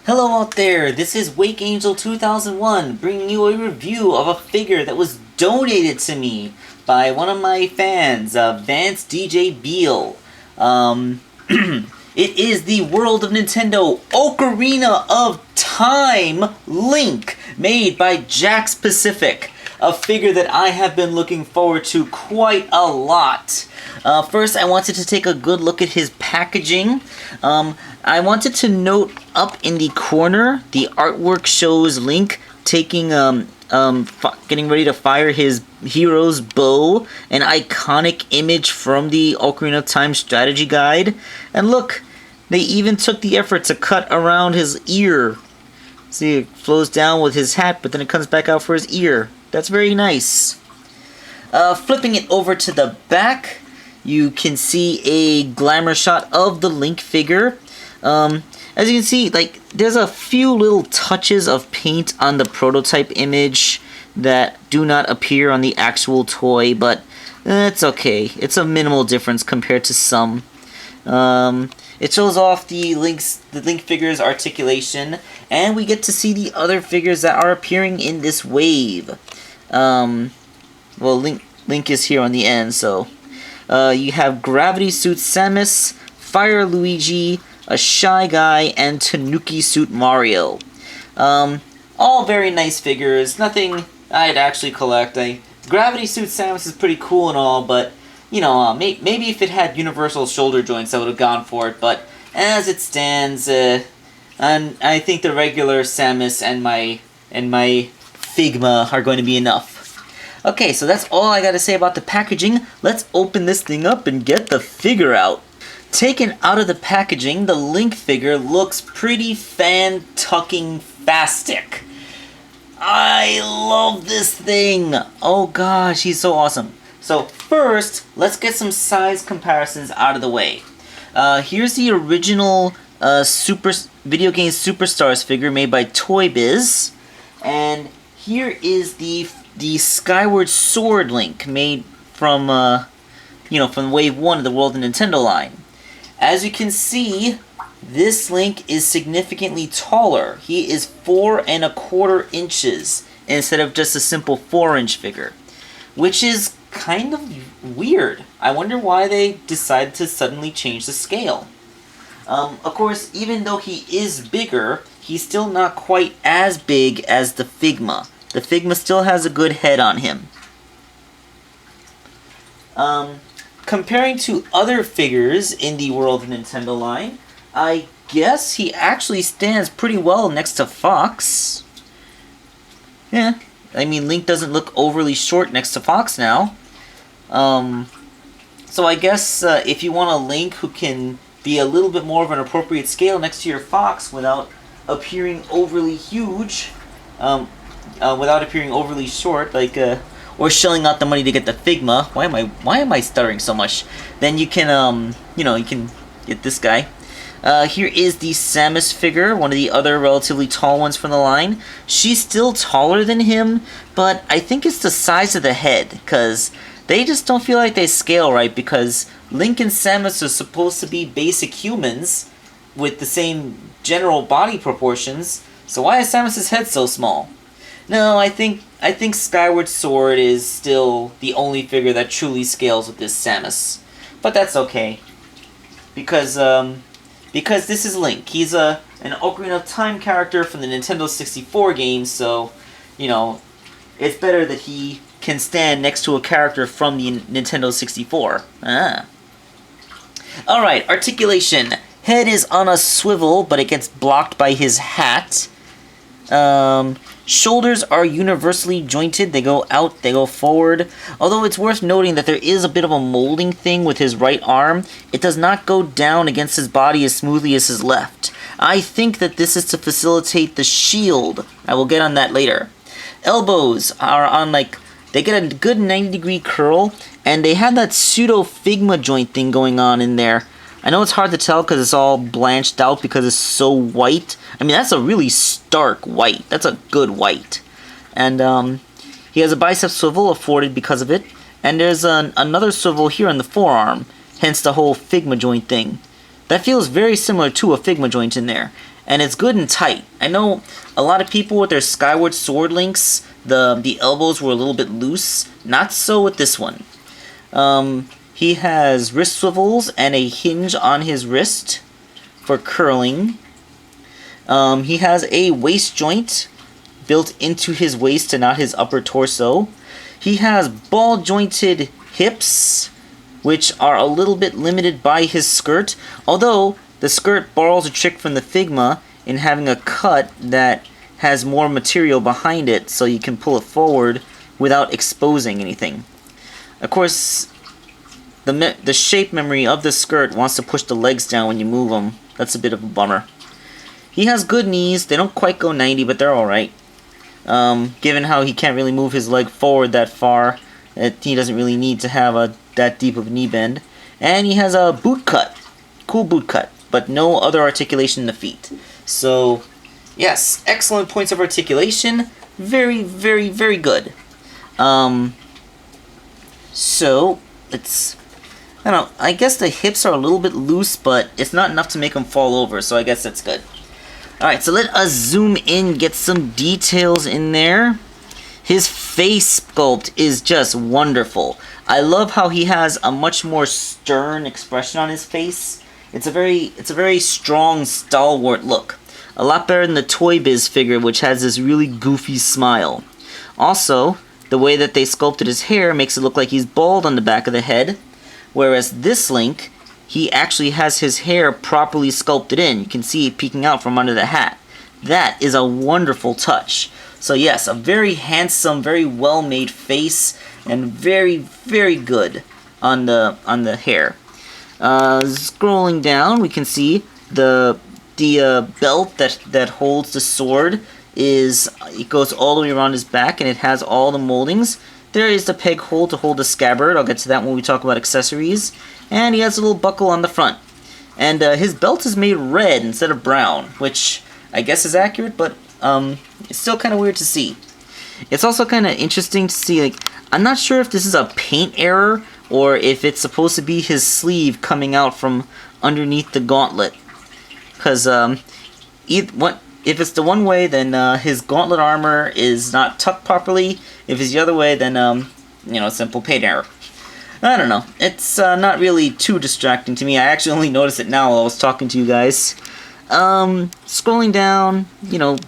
Hello out there, this is Wakeangel2K1 bringing you a review of a figure that was donated to me by one of my fans, Vance DJ Beal. It is the World of Nintendo Ocarina of Time Link, made by Jax Pacific, a figure that I have been looking forward to quite a lot. First, I wanted to take a good look at his packaging. I wanted to note up in the corner, the artwork shows Link taking, getting ready to fire his hero's bow, an iconic image from the Ocarina of Time strategy guide. And look, they even took the effort to cut around his ear. See, it flows down with his hat, but then it comes back out for his ear. That's very nice. Flipping it over to the back, you can see a glamour shot of the Link figure. As you can see, like, there's a few little touches of paint on the prototype image that do not appear on the actual toy, but it's okay. It's a minimal difference compared to some. It shows off the Link figure's articulation, and we get to see the other figures that are appearing in this wave. Well, Link is here on the end, so you have Gravity Suit Samus, Fire Luigi, a Shy Guy, and Tanuki Suit Mario. All very nice figures, nothing I'd actually collect. Gravity Suit Samus is pretty cool and all, but, you know, maybe if it had universal shoulder joints I would have gone for it, but as it stands, I think the regular Samus and my Figma are going to be enough. Okay, so that's all I gotta say about the packaging. Let's open this thing up and get the figure out. Taken out of the packaging, the Link figure looks pretty fan-tucking-fastic. I love this thing! Oh gosh, he's so awesome. So first, let's get some size comparisons out of the way. Here's the original Video Game Superstars figure made by Toy Biz. And here is the Skyward Sword Link made from, from Wave 1 of the World of Nintendo line. As you can see, this Link is significantly taller. He is 4¼ inches instead of just a simple 4-inch figure, which is kind of weird. I wonder why they decided to suddenly change the scale. Of course, even though he is bigger, he's still not quite as big as the Figma. The Figma still has a good head on him. Comparing to other figures in the World of Nintendo line, I guess he actually stands pretty well next to Fox. Yeah, I mean, Link doesn't look overly short next to Fox now. So I guess if you want a Link who can be a little bit more of an appropriate scale next to your Fox without appearing overly huge, without appearing overly short, like, or shelling out the money to get the Figma. Why am I stuttering so much? Then you can, you can get this guy. Here is the Samus figure, one of the other relatively tall ones from the line. She's still taller than him, but I think it's the size of the head, because they just don't feel like they scale right, because Link and Samus are supposed to be basic humans with the same general body proportions, so why is Samus' head so small? No, I think Skyward Sword is still the only figure that truly scales with this Samus. But that's okay. Because this is Link. He's an Ocarina of Time character from the Nintendo 64 game, so, it's better that he can stand next to a character from the Nintendo 64. Alright, articulation. Head is on a swivel, but it gets blocked by his hat. Shoulders are universally jointed. They go out, they go forward. Although it's worth noting that there is a bit of a molding thing with his right arm. It does not go down against his body as smoothly as his left. I think that this is to facilitate the shield. I will get on that later. Elbows are on, they get a good 90-degree curl, and they have that pseudo-Figma joint thing going on in there. I know it's hard to tell because it's all blanched out because it's so white. I mean, that's a really stark white. That's a good white. And he has a bicep swivel afforded because of it. And there's another swivel here on the forearm, hence the whole Figma joint thing. That feels very similar to a Figma joint in there. and it's good and tight. I know a lot of people with their Skyward Sword links, the elbows were a little bit loose. Not so with this one. He has wrist swivels and a hinge on his wrist for curling. He has a waist joint built into his waist and not his upper torso. He has ball jointed hips, which are a little bit limited by his skirt, although the skirt borrows a trick from the Figma in having a cut that has more material behind it so you can pull it forward without exposing anything. Of course, the shape memory of the skirt wants to push the legs down when you move them. That's a bit of a bummer. He has good knees. They don't quite go 90, but they're alright. Given how he can't really move his leg forward that far, he doesn't really need to have that deep of a knee bend. And he has a boot cut. Cool boot cut, but no other articulation in the feet. So, yes, excellent points of articulation. Very, very, very good. So, I don't know, I guess the hips are a little bit loose, but it's not enough to make them fall over, so I guess that's good. Alright, so let us zoom in, get some details in there. His face sculpt is just wonderful. I love how he has a much more stern expression on his face. It's a very strong, stalwart look. A lot better than the Toy Biz figure, which has this really goofy smile. Also, the way that they sculpted his hair makes it look like he's bald on the back of the head. Whereas this Link, he actually has his hair properly sculpted in. You can see it peeking out from under the hat. That is a wonderful touch. So yes, a very handsome, very well-made face, and very, very good on the hair. Scrolling down, we can see the belt that holds the sword it goes all the way around his back, and it has all the moldings. There is the peg hole to hold the scabbard. I'll get to that when we talk about accessories. And he has a little buckle on the front. And his belt is made red instead of brown, which I guess is accurate, but it's still kind of weird to see. It's also kind of interesting to see, like, I'm not sure if this is a paint error or if it's supposed to be his sleeve coming out from underneath the gauntlet. Because if it's the one way, then his gauntlet armor is not tucked properly. If it's the other way, then, simple paint error. I don't know. It's not really too distracting to me. I actually only noticed it now while I was talking to you guys. Scrolling down,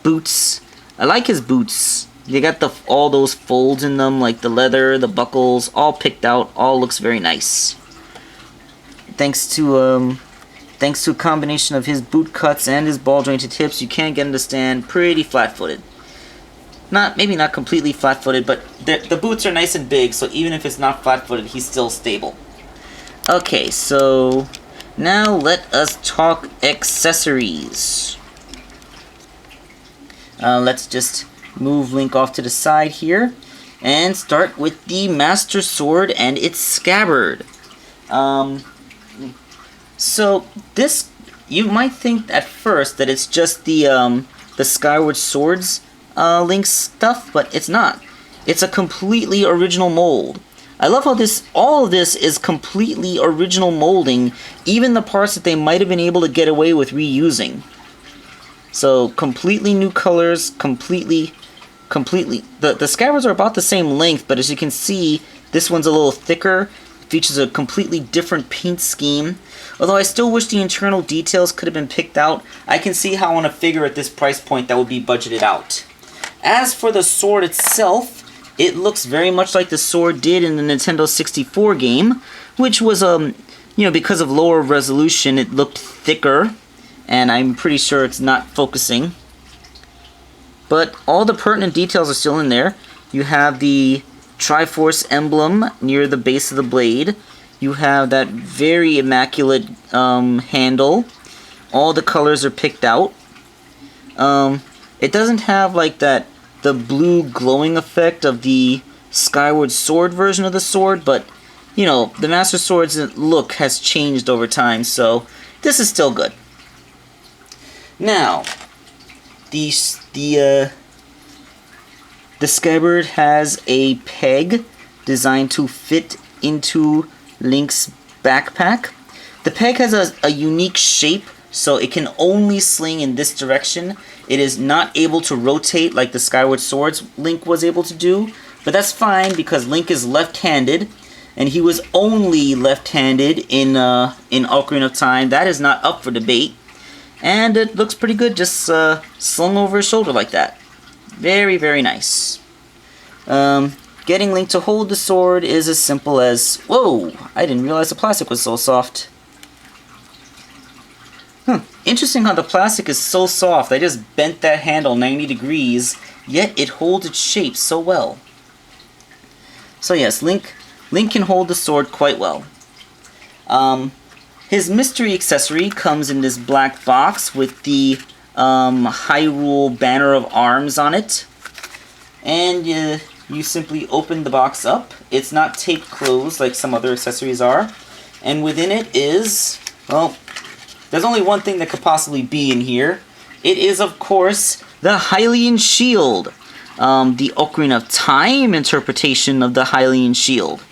boots. I like his boots. They got all those folds in them, like the leather, the buckles, all picked out. All looks very nice. Thanks to a combination of his boot cuts and his ball jointed hips, you can get him to stand pretty flat-footed. Maybe not completely flat-footed, but the boots are nice and big, so even if it's not flat-footed, he's still stable. Okay, so now let us talk accessories. Let's just move Link off to the side here and start with the Master Sword and its scabbard. So this, you might think at first that it's just the Skyward Swords Link stuff, but it's not. It's a completely original mold. I love how all of this is completely original molding, even the parts that they might have been able to get away with reusing. So completely new colors, completely. The scabbards are about the same length, but as you can see, this one's a little thicker. Features a completely different paint scheme. Although I still wish the internal details could have been picked out. I can see how on a figure at this price point that would be budgeted out. As for the sword itself, it looks very much like the sword did in the Nintendo 64 game, which was, because of lower resolution, it looked thicker, and I'm pretty sure it's not focusing. But all the pertinent details are still in there. You have the Triforce emblem near the base of the blade. You have that very immaculate handle. All the colors are picked out. It doesn't have like the blue glowing effect of the Skyward Sword version of the sword, but the Master Sword's look has changed over time, so this is still good. Now, the scabbard has a peg designed to fit into Link's backpack. The peg has a unique shape so it can only sling in this direction. It is not able to rotate like the Skyward Sword's Link was able to do, but that's fine because Link is left-handed, and he was only left-handed in Ocarina of Time. That is not up for debate, and it looks pretty good just slung over his shoulder like that. Very, very nice. Getting Link to hold the sword is as simple as... Whoa! I didn't realize the plastic was so soft. Interesting how the plastic is so soft. I just bent that handle 90 degrees, yet it holds its shape so well. So yes, Link can hold the sword quite well. His mystery accessory comes in this black box with the Hyrule banner of arms on it. And you simply open the box up. It's not taped closed like some other accessories are. And within it is, well, there's only one thing that could possibly be in here. It is, of course, the Hylian Shield. The Ocarina of Time interpretation of the Hylian Shield.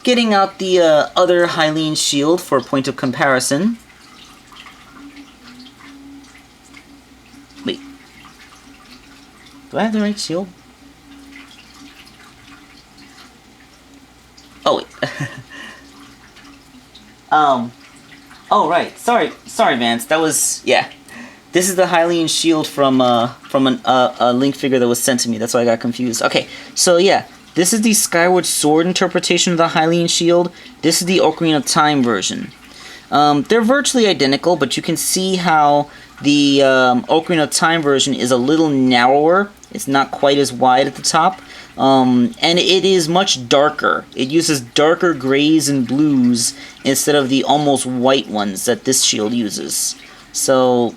Getting out the other Hylian Shield for a point of comparison. Wait. Do I have the right shield? Oh, wait. Oh, right. Sorry, Vance. That was... Yeah. This is the Hylian Shield from a Link figure that was sent to me. That's why I got confused. Okay, so yeah. This is the Skyward Sword interpretation of the Hylian Shield. This is the Ocarina of Time version. They're virtually identical, but you can see how the Ocarina of Time version is a little narrower. It's not quite as wide at the top. And it is much darker. It uses darker grays and blues instead of the almost white ones that this shield uses. So,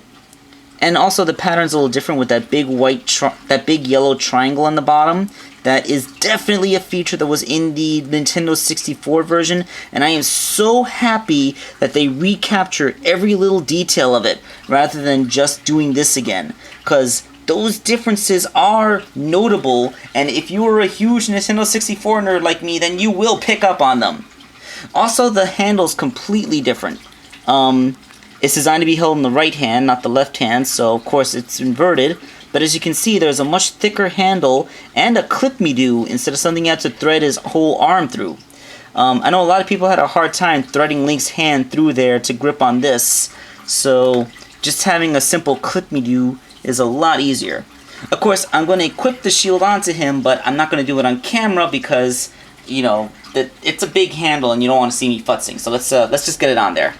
and also the pattern's a little different with that big big yellow triangle on the bottom. That is definitely a feature that was in the Nintendo 64 version, and I am so happy that they recaptured every little detail of it rather than just doing this again, because those differences are notable, and if you are a huge Nintendo 64 nerd like me, then you will pick up on them. Also, the handle's completely different. It's designed to be held in the right hand, not the left hand, so of course it's inverted. But as you can see, there's a much thicker handle and a clip-me-do instead of something you have to thread his whole arm through. I know a lot of people had a hard time threading Link's hand through there to grip on this, so just having a simple clip-me-do is a lot easier. Of course, I'm going to equip the shield onto him, but I'm not going to do it on camera because, you know, it's a big handle and you don't want to see me futzing. So let's just get it on there.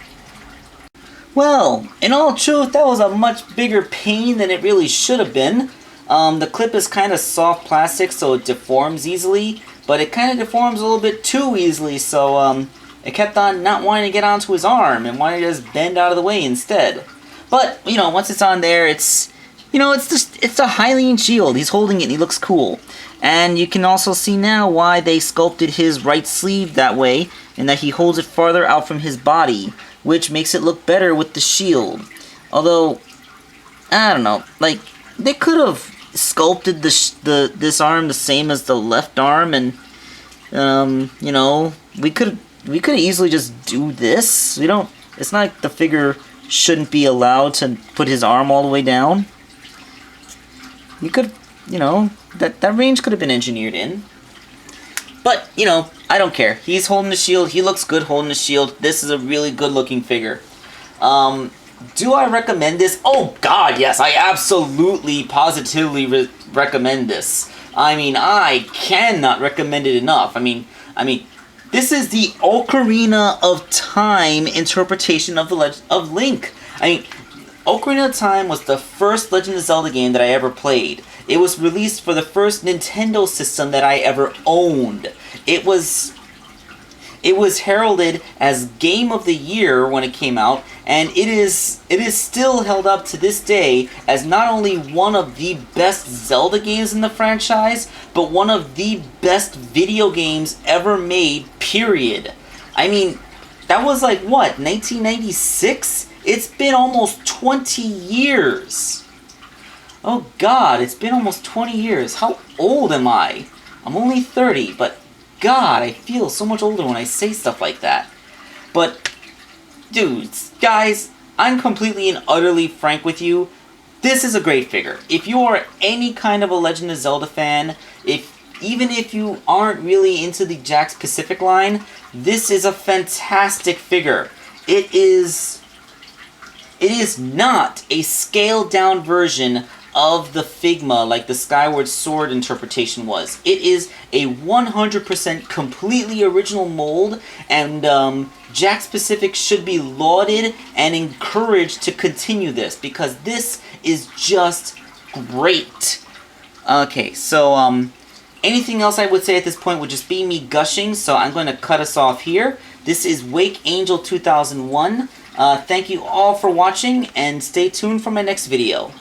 Well, in all truth, that was a much bigger pain than it really should have been. The clip is kind of soft plastic, so it deforms easily, but it kind of deforms a little bit too easily, so it kept on not wanting to get onto his arm and wanted to just bend out of the way instead. But, you know, once it's on there, it's a Hylian Shield. He's holding it and he looks cool. And you can also see now why they sculpted his right sleeve that way, and that he holds it farther out from his body, which makes it look better with the shield. Although, I don't know, like, they could have sculpted this arm the same as the left arm, and, you know, we could easily just do this. It's not like the figure shouldn't be allowed to put his arm all the way down. You could, you know, that range could have been engineered in. But, you know, I don't care. He's holding the shield. He looks good holding the shield. This is a really good-looking figure. Do I recommend this? Oh, God, yes. I absolutely, positively recommend this. I mean, I cannot recommend it enough. I mean, this is the Ocarina of Time interpretation of of Link. I mean, Ocarina of Time was the first Legend of Zelda game that I ever played. It was released for the first Nintendo system that I ever owned. It was heralded as Game of the Year when it came out, and it is still held up to this day as not only one of the best Zelda games in the franchise, but one of the best video games ever made, period. I mean, that was like, what, 1996? It's been almost 20 years. Oh God, it's been almost 20 years. How old am I? I'm only 30, but God, I feel so much older when I say stuff like that. But, dudes, guys, I'm completely and utterly frank with you. This is a great figure. If you are any kind of a Legend of Zelda fan, even if you aren't really into the Jakks Pacific line, this is a fantastic figure. It is not a scaled down version of the Figma like the Skyward Sword interpretation was. It is a 100% completely original mold, and Jakks Pacific should be lauded and encouraged to continue this, because this is just great. Okay, so anything else I would say at this point would just be me gushing, so I'm going to cut us off here. This is Wakeangel2K1. Thank you all for watching, and stay tuned for my next video.